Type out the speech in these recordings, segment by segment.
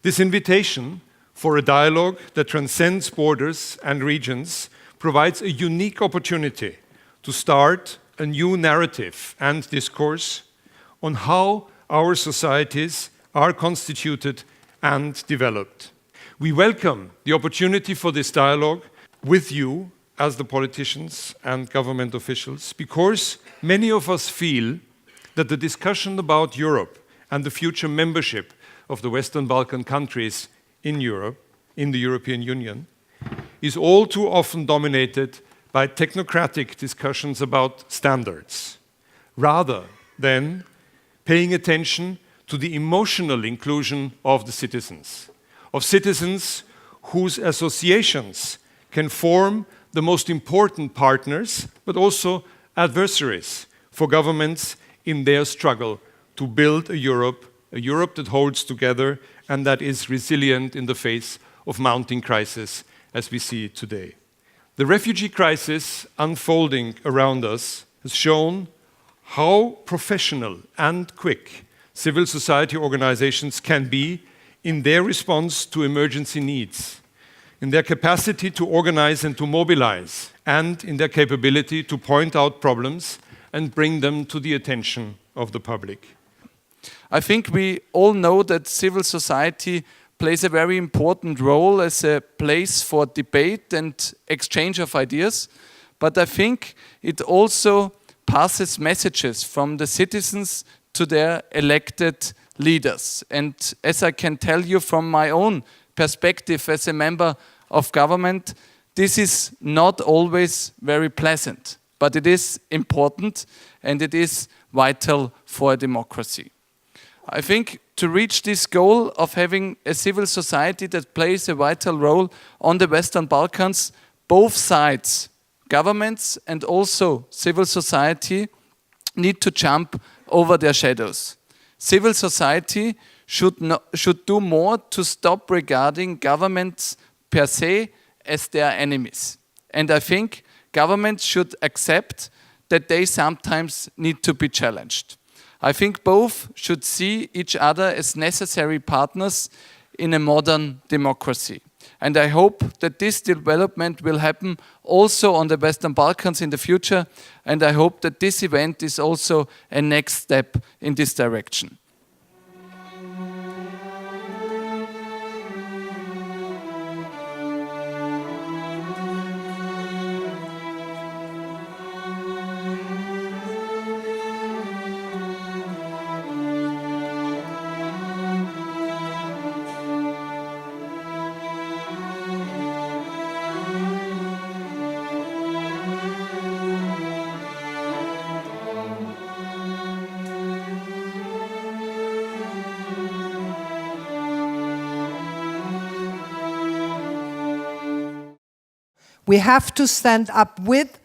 This invitation for a dialogue that transcends borders and regions provides a unique opportunity to start a new narrative and discourse on how our societies are constituted and developed. We welcome the opportunity for this dialogue with you as the politicians and government officials, because many of us feel that the discussion about Europe and the future membership of the Western Balkan countries in Europe, in the European Union, is all too often dominated by technocratic discussions about standards, rather than paying attention to the emotional inclusion of the citizens whose associations can form the most important partners, but also adversaries for governments in their struggle to build a Europe that holds together and that is resilient in the face of mounting crisis as we see it today. The refugee crisis unfolding around us has shown how professional and quick civil society organizations can be in their response to emergency needs, in their capacity to organize and to mobilize, and in their capability to point out problems and bring them to the attention of the public. I think we all know that civil society plays a very important role as a place for debate and exchange of ideas, but I think it also passes messages from the citizens to their elected leaders. And as I can tell you from my own perspective as a member of government, this is not always very pleasant, but it is important and it is vital for a democracy. I think to reach this goal of having a civil society that plays a vital role on the Western Balkans, both sides, governments and also civil society, need to jump over their shadows. Civil society should do more to stop regarding governments per se as their enemies. And I think governments should accept that they sometimes need to be challenged. I think both should see each other as necessary partners in a modern democracy. And I hope that this development will happen also on the Western Balkans in the future. And I hope that this event is also a next step in this direction. We have to stand up with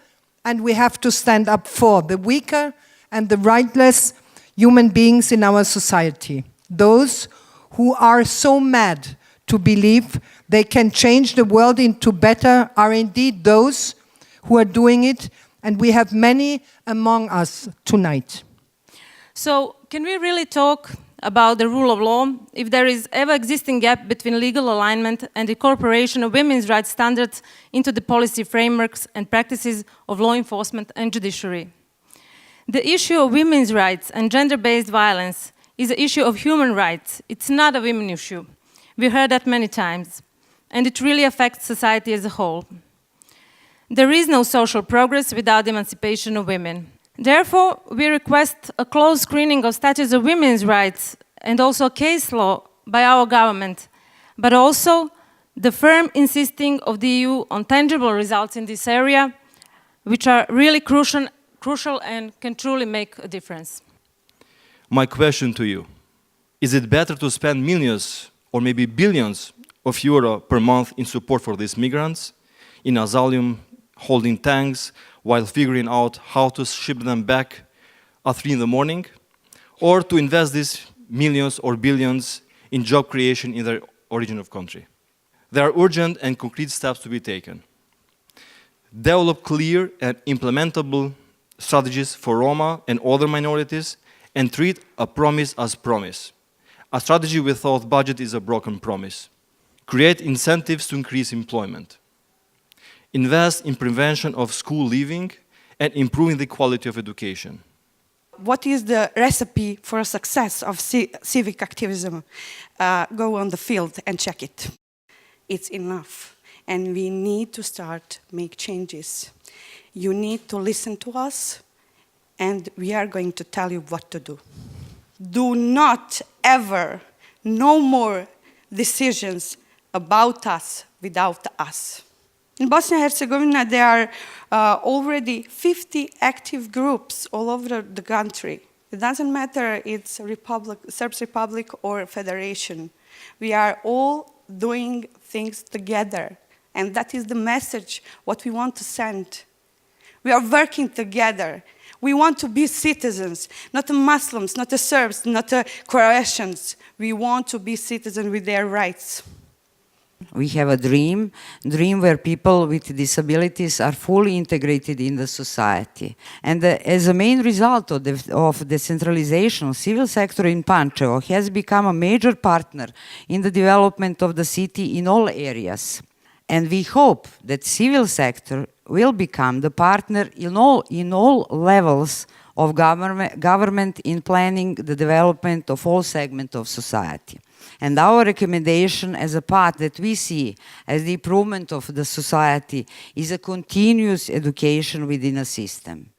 and we have to stand up for the weaker and the rightless human beings in our society. Those who are so mad to believe they can change the world into better are indeed those who are doing it, and we have many among us tonight. So, can we really talk about the rule of law if there is ever existing gap between legal alignment and the incorporation of women's rights standards into the policy frameworks and practices of law enforcement and judiciary? The issue of women's rights and gender-based violence is an issue of human rights. It's not a women issue. We heard that many times, and it really affects society as a whole. There is no social progress without the emancipation of women. Therefore, we request a close screening of statutes of women's rights and also case law by our government, but also the firm insisting of the EU on tangible results in this area, which are really crucial and can truly make a difference. My question to you, is it better to spend millions or maybe billions of euro per month in support for these migrants, in asylum, holding tanks, while figuring out how to ship them back at 3 in the morning, or to invest these millions or billions in job creation in their origin of country? There are urgent and concrete steps to be taken. Develop clear and implementable strategies for Roma and other minorities, and treat a promise as promise. A strategy without budget is a broken promise. Create incentives to increase employment. Invest in prevention of school leaving and improving the quality of education. What is the recipe for a success of civic activism? Go on the field and check it. It's enough. And we need to start make changes. You need to listen to us, and we are going to tell you what to do. Do not ever, no more decisions about us without us. In Bosnia and Herzegovina, there are already 50 active groups all over the country. It doesn't matter it's Serbs Republic or Federation. We are all doing things together. And that is the message, what we want to send. We are working together. We want to be citizens, not the Muslims, not the Serbs, not the Croatians. We want to be citizens with their rights. We have a dream where people with disabilities are fully integrated in the society. And as a main result of decentralization, civil sector in Pančevo has become a major partner in the development of the city in all areas. And we hope that civil sector will become the partner in all levels of government in planning the development of all segments of society. And our recommendation as a path that we see as the improvement of the society is a continuous education within a system.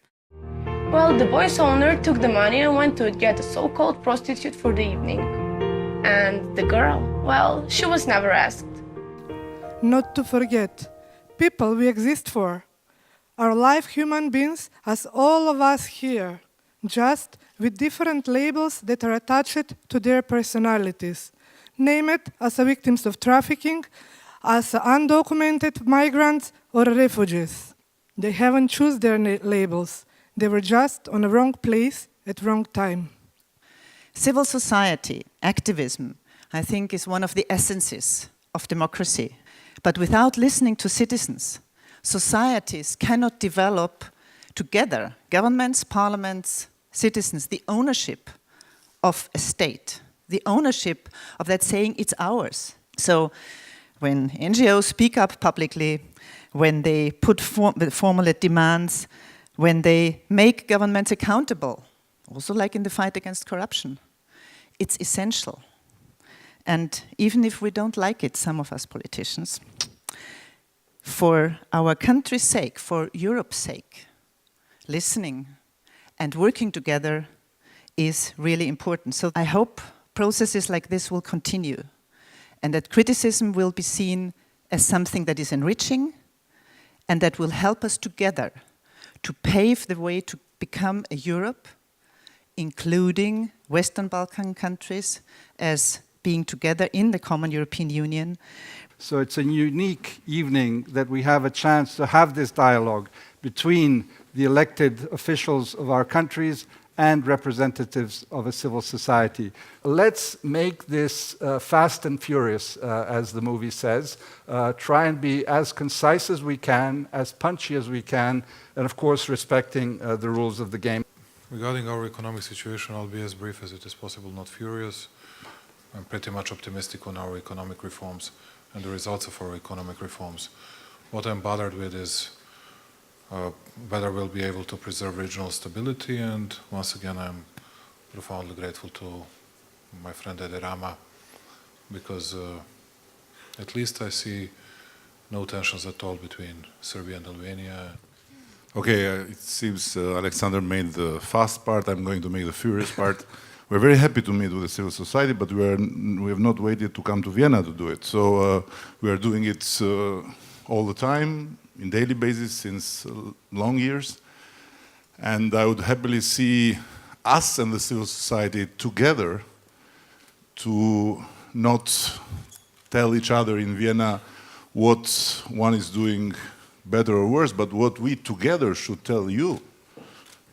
Well, the boy's owner took the money and went to get a so-called prostitute for the evening. And the girl, well, she was never asked. Not to forget, people we exist for are live human beings as all of us here, just with different labels that are attached to their personalities. Name it as victims of trafficking, as undocumented migrants or refugees. They haven't chosen their labels. They were just on the wrong place at the wrong time. Civil society, activism, I think is one of the essences of democracy. But without listening to citizens, societies cannot develop together, governments, parliaments, citizens, the ownership of a state, the ownership of that saying it's ours. So when NGOs speak up publicly, when they put formulate demands, when they make governments accountable, also like in the fight against corruption, it's essential. And even if we don't like it, some of us politicians, for our country's sake, for Europe's sake, listening and working together is really important. So I hope processes like this will continue and that criticism will be seen as something that is enriching and that will help us together to pave the way to become a Europe, including Western Balkan countries as being together in the common European Union. So it's a unique evening that we have a chance to have this dialogue between the elected officials of our countries and representatives of a civil society. Let's make this fast and furious, as the movie says. Try and be as concise as we can, as punchy as we can, and of course respecting the rules of the game. Regarding our economic situation, I'll be as brief as it is possible, not furious. I'm pretty much optimistic on our economic reforms and the results of our economic reforms. What I'm bothered with is whether we'll be able to preserve regional stability, and once again I'm profoundly grateful to my friend Ede Rama, because at least I see no tensions at all between Serbia and Albania. Okay, it seems Alexander made the fast part, I'm going to make the furious part. We're very happy to meet with the civil society, but we have not waited to come to Vienna to do it. So we are doing it all the time, in daily basis, since long years. And I would happily see us and the civil society together to not tell each other in Vienna what one is doing better or worse, but what we together should tell you,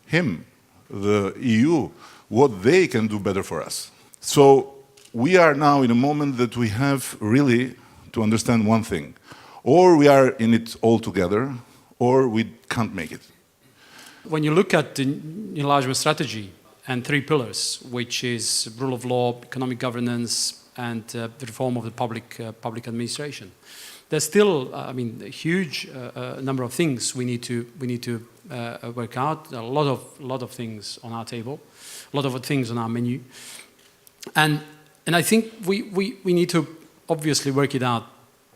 him, the EU, what they can do better for us. So we are now in a moment that we have really to understand one thing. Or we are in it all together, or we can't make it. When you look at the enlargement strategy and 3 pillars, which is rule of law, economic governance, and the reform of the public administration. There's still, I mean, a huge number of things we need to work out. A lot of things on our table, a lot of things on our menu, and I think we need to obviously work it out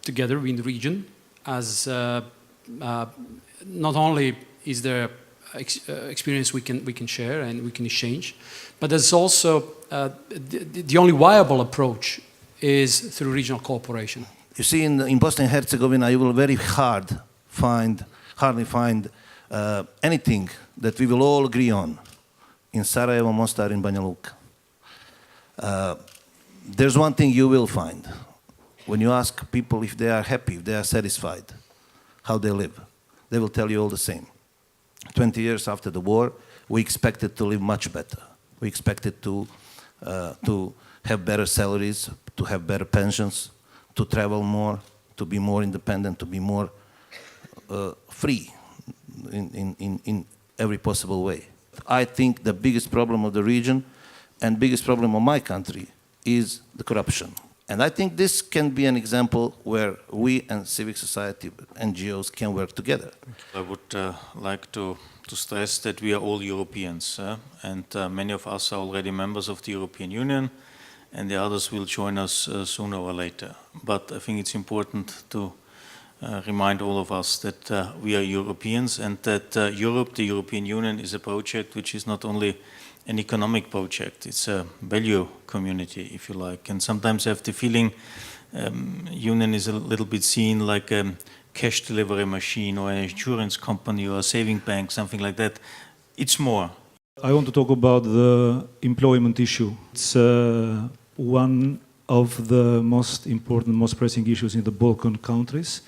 together in the region. As not only is there experience we can share and we can exchange, but there's also the only viable approach is through regional cooperation. You see, in Bosnia and Herzegovina, you will very hardly find anything that we will all agree on in Sarajevo, Mostar, and Banja Luka. There's one thing you will find. When you ask people if they are happy, if they are satisfied, how they live, they will tell you all the same. 20 years after the war, we expected to live much better. We expected to have better salaries, to have better pensions, to travel more, to be more independent, to be more free in every possible way. I think the biggest problem of the region and biggest problem of my country is the corruption. And I think this can be an example where we and civic society, NGOs, can work together. I would like to stress that we are all Europeans, and many of us are already members of the European Union, and the others will join us sooner or later. But I think it's important to remind all of us that we are Europeans, and that Europe, the European Union, is a project which is not only an economic project, it's a value community, if you like. And sometimes I have the feeling Union is a little bit seen like a cash delivery machine or an insurance company or a saving bank, something like that. It's more. I want to talk about the employment issue. It's one of the most important, most pressing issues in the Balkan countries.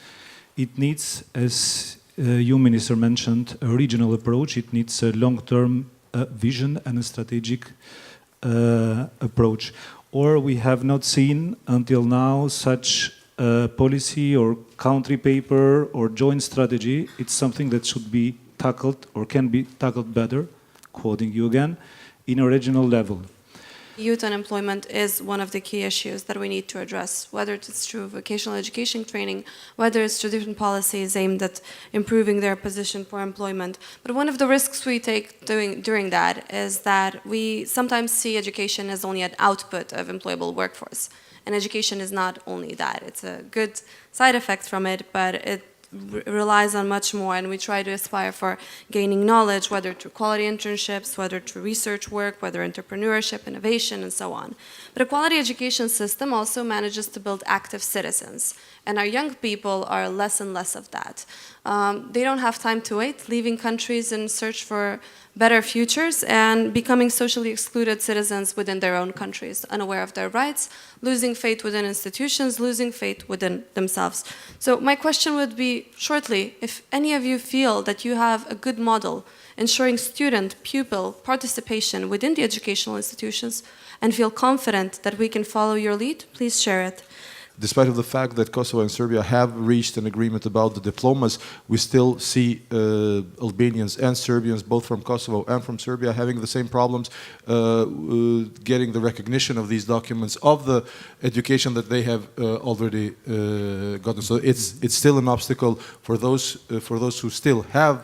It needs, as you, Minister, mentioned, a regional approach. It needs a long-term vision and a strategic approach. Or we have not seen until now such a policy or country paper or joint strategy. It's something that should be tackled or can be tackled better, quoting you again, in a regional level. Youth unemployment is one of the key issues that we need to address, whether it's through vocational education training, whether it's through different policies aimed at improving their position for employment. But one of the risks we take during that is that we sometimes see education as only an output of employable workforce. And education is not only that. It's a good side effect from it, but it relies on much more, and we try to aspire for gaining knowledge, whether through quality internships, whether through research work, whether entrepreneurship, innovation, and so on. But a quality education system also manages to build active citizens, and our young people are less and less of that. They don't have time to wait, leaving countries in search for better futures and becoming socially excluded citizens within their own countries, unaware of their rights, losing faith within institutions, losing faith within themselves. So my question would be, shortly, if any of you feel that you have a good model ensuring student, pupil participation within the educational institutions and feel confident that we can follow your lead, please share it. Despite of the fact that Kosovo and Serbia have reached an agreement about the diplomas, we still see Albanians and Serbians, both from Kosovo and from Serbia, having the same problems getting the recognition of these documents of the education that they have already gotten. So it's still an obstacle for those who still have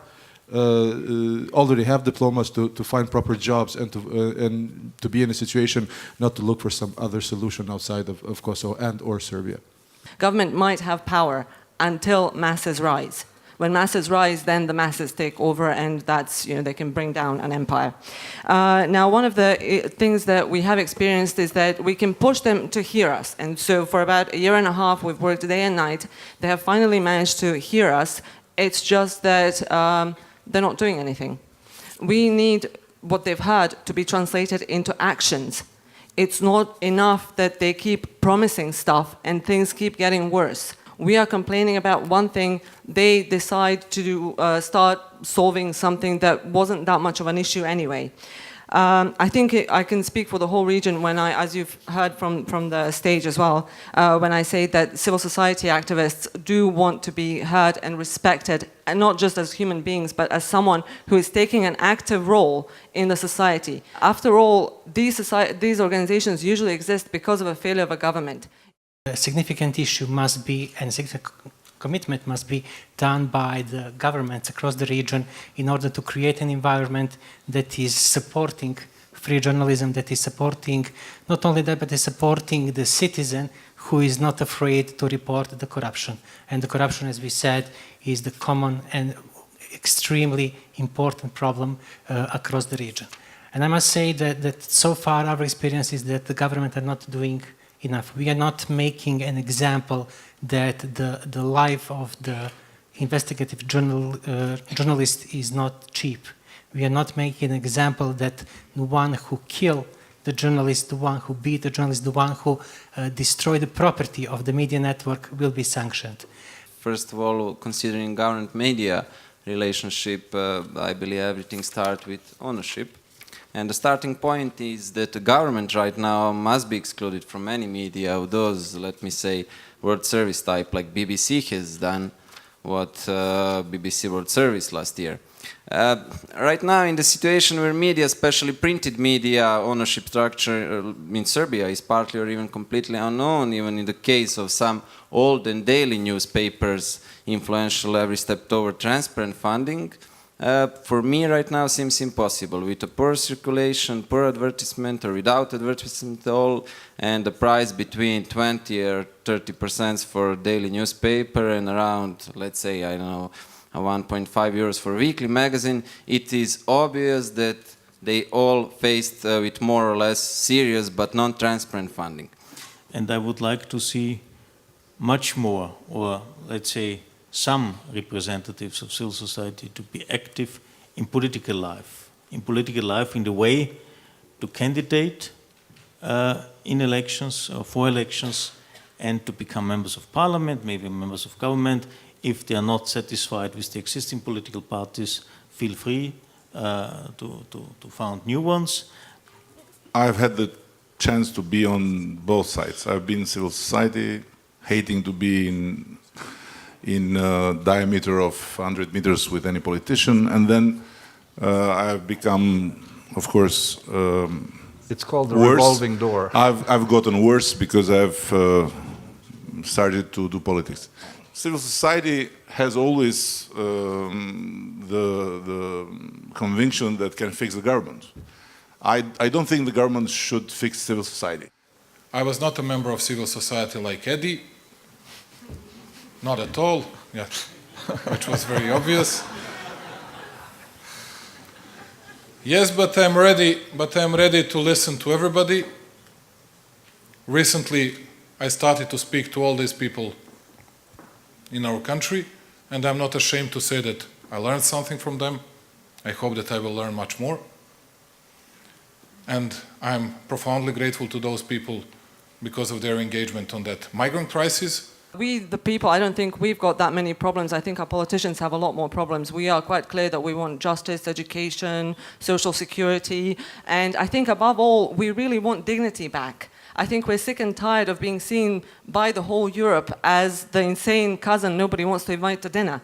already have diplomas to find proper jobs and to be in a situation not to look for some other solution outside of Kosovo and or Serbia. Government might have power until masses rise. When masses rise, then the masses take over, and that's, they can bring down an empire. Now, one of the things that we have experienced is that we can push them to hear us. And so for about a year and a half, we've worked day and night. They have finally managed to hear us. It's just that they're not doing anything. We need what they've heard to be translated into actions. It's not enough that they keep promising stuff and things keep getting worse. We are complaining about one thing, they decide to start solving something that wasn't that much of an issue anyway. I think I can speak for the whole region when as you've heard from the stage as well, when I say that civil society activists do want to be heard and respected, and not just as human beings, but as someone who is taking an active role in the society. After all, these organizations usually exist because of a failure of a government. A significant issue must be, and significant commitment must be done by the governments across the region in order to create an environment that is supporting free journalism, that is supporting not only that, but is supporting the citizen who is not afraid to report the corruption. And the corruption, as we said, is the common and extremely important problem across the region. And I must say that so far our experience is that the government are not doing enough. We are not making an example that the life of the investigative journalist is not cheap. We are not making an example that the one who killed the journalist, the one who beat the journalist, the one who destroyed the property of the media network will be sanctioned. First of all, considering government-media relationship, I believe everything starts with ownership. And the starting point is that the government right now must be excluded from any media of those, let me say, World Service type, like BBC has done what BBC World Service last year. Right now, in the situation where media, especially printed media, ownership structure in Serbia is partly or even completely unknown, even in the case of some old and daily newspapers, influential every step toward transparent funding, for me right now seems impossible. With a poor circulation, poor advertisement, or without advertisement at all, and the price between 20 or 30% for a daily newspaper and around, let's say, I don't know, 1.5 euros for a weekly magazine, it is obvious that they all faced with more or less serious but non-transparent funding. And I would like to see much more, or let's say some representatives of civil society to be active in political life in the way to candidate in elections or for elections and to become members of parliament, maybe members of government. If they are not satisfied with the existing political parties, feel free to found new ones. I've had the chance to be on both sides. I've been in civil society, hating to be in a diameter of 100 meters with any politician, and then I've become, of course, it's called the worse. revolving door. I've gotten worse because I've started to do politics. Civil society has always the conviction that can fix the government. I don't think the government should fix civil society. I was not a member of civil society like Eddie. Not at all, yeah, which was very obvious. Yes, but I'm ready to listen to everybody. Recently, I started to speak to all these people in our country, and I'm not ashamed to say that I learned something from them. I hope that I will learn much more. And I'm profoundly grateful to those people because of their engagement on that migrant crisis. We, the people, I don't think we've got that many problems. I think our politicians have a lot more problems. We are quite clear that we want justice, education, social security, and I think above all, we really want dignity back. I think we're sick and tired of being seen by the whole Europe as the insane cousin nobody wants to invite to dinner.